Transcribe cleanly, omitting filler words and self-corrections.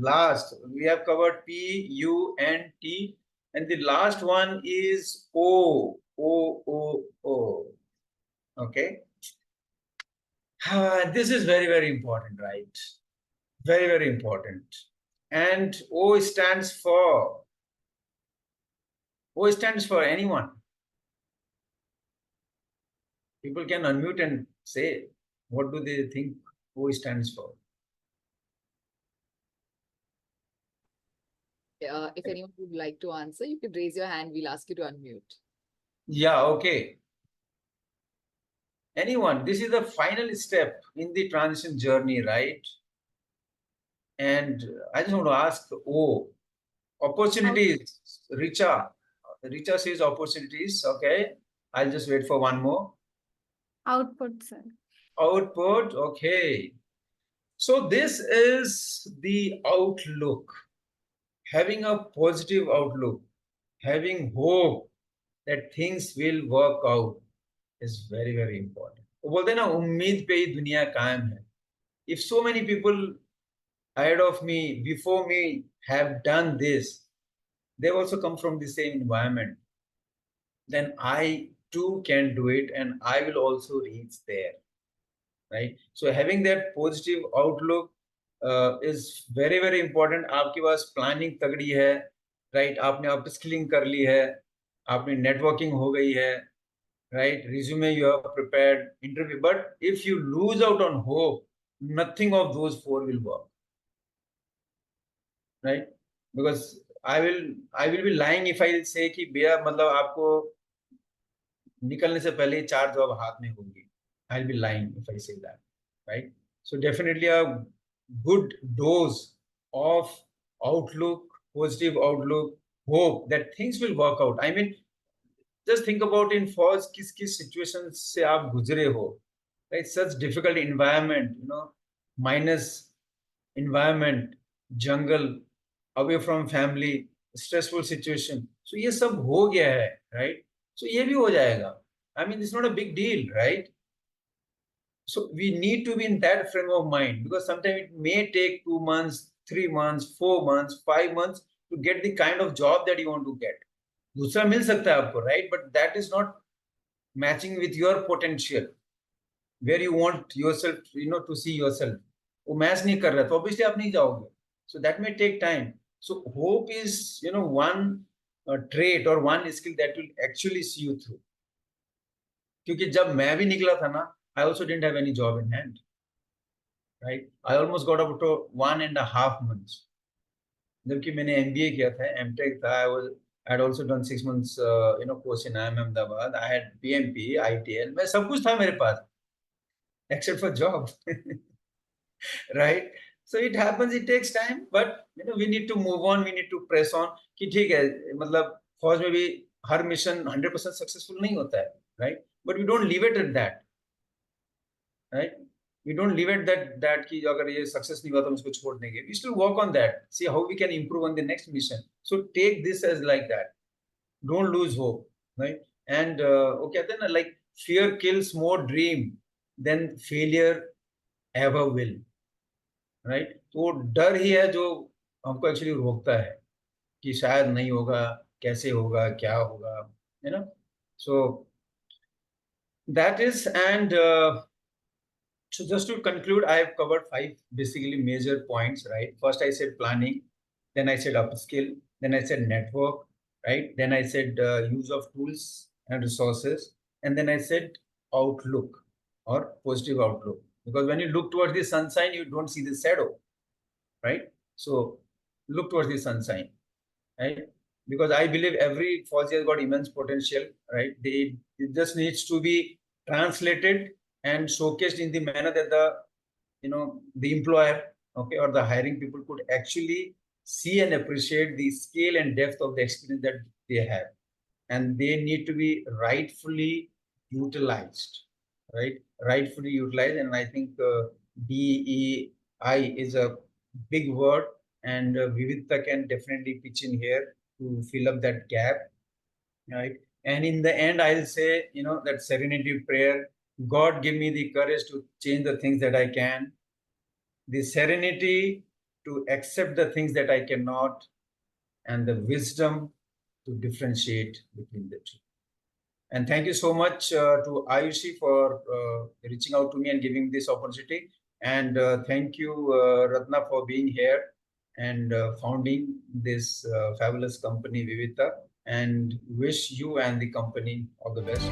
last. We have covered P, U, N, T, and the last one is O, O, O, O. Okay. This is very, very important, right? Very, very important. And O stands for anyone. People can unmute and say, what do they think O stands for? If anyone would like to answer, you can raise your hand. We'll ask you to unmute. Yeah, okay. Anyone, this is the final step in the transition journey, right? And I just want to ask, opportunities, Richa. Richa says opportunities, okay. I'll just wait for one more. Output, sir. Output, okay. So this is the outlook. Having a positive outlook, having hope that things will work out is very, very important. बोलते हैं ना, उम्मीद पे ही दुनिया कायम है. If so many people ahead of me, before me, have done this, they also come from the same environment, then I too can do it and I will also reach there, right? So having that positive outlook is very, very important. आपके पास planning तगड़ी है, right? आपने upskilling कर ली है, आपने networking हो गई है, right? Resume you have prepared, interview. But if you lose out on hope, nothing of those four will work, right? Because I will be lying if I say कि भैया मतलब आपको निकलने से पहले 4 जॉब हाथ में होंगी. I'll be lying if I say that, right? So definitely a good dose of outlook, positive outlook, hope that things will work out. I mean, just think about in first किस situations से आप गुजरे हो, right? Such difficult environment, minus environment, jungle, away from family, stressful situation. So ये सब हो गया है, right? So ये भी हो जाएगा. I mean, it's not a big deal, right? So we need to be in that frame of mind, because sometimes it may take 2 months, 3 months, 4 months, 5 months to get the kind of job that you want to get. दूसरा मिल सकता है आपको, right? But that is not matching with your potential, where you want yourself, to see yourself. वो match नहीं कर रहा, तो obviously आप नहीं जाओगे. So that may take time. So hope is, one trait or one skill that will actually see you through. क्योंकि जब मैं भी निकला था ना, I also didn't have any job in hand, right? I almost got up to 1.5 months. जबकि मैंने MBA किया था, MTech था, I had also done 6 months, course in IIM Ahmedabad. I had PMP, ITL, मैं सब कुछ था मेरे पास, except for job, right? So it happens, it takes time, but we need to move on, we need to press on. कि ठीक है, मतलब फौज में भी हर मिशन 100% सक्सेसफुल नहीं होता है, right? But we don't leave it at that, right? We don't leave it that कि अगर ये सक्सेस नहीं हुआ तो हम इसको छोड़ देंगे. We still work on that, see how we can improve on the next mission. So take this as like that. Don't lose hope, right? And वो कहते हैं ना, like fear kills more dream than failure ever will, right? तो डर ही है जो हमको actually रोकता है कि शायद नहीं होगा, कैसे होगा, क्या होगा, so that is. And so just to conclude, I have covered 5 basically major points, right? First I said planning, then I said upskill, then I said network, right? Then I said use of tools and resources, and then I said outlook or positive outlook, because when you look towards the sunshine, you don't see the shadow, right? So look towards the sunshine, right? Because I believe every Fauzi has got immense potential, right? It just needs to be translated and showcased in the manner that the employer, okay, or the hiring people could actually see and appreciate the scale and depth of the experience that they have, and they need to be rightfully utilized, right? Rightfully utilized. And I think DEI is a big word, and Vividhataa can definitely pitch in here to fill up that gap, right? And in the end, I'll say, that serenity prayer: God, give me the courage to change the things that I can. The serenity to accept the things that I cannot, and the wisdom to differentiate between the two. And thank you so much to Ayushi for reaching out to me and giving this opportunity. And thank you, Ratna, for being here and founding this fabulous company, Vividhataa. And wish you and the company all the best.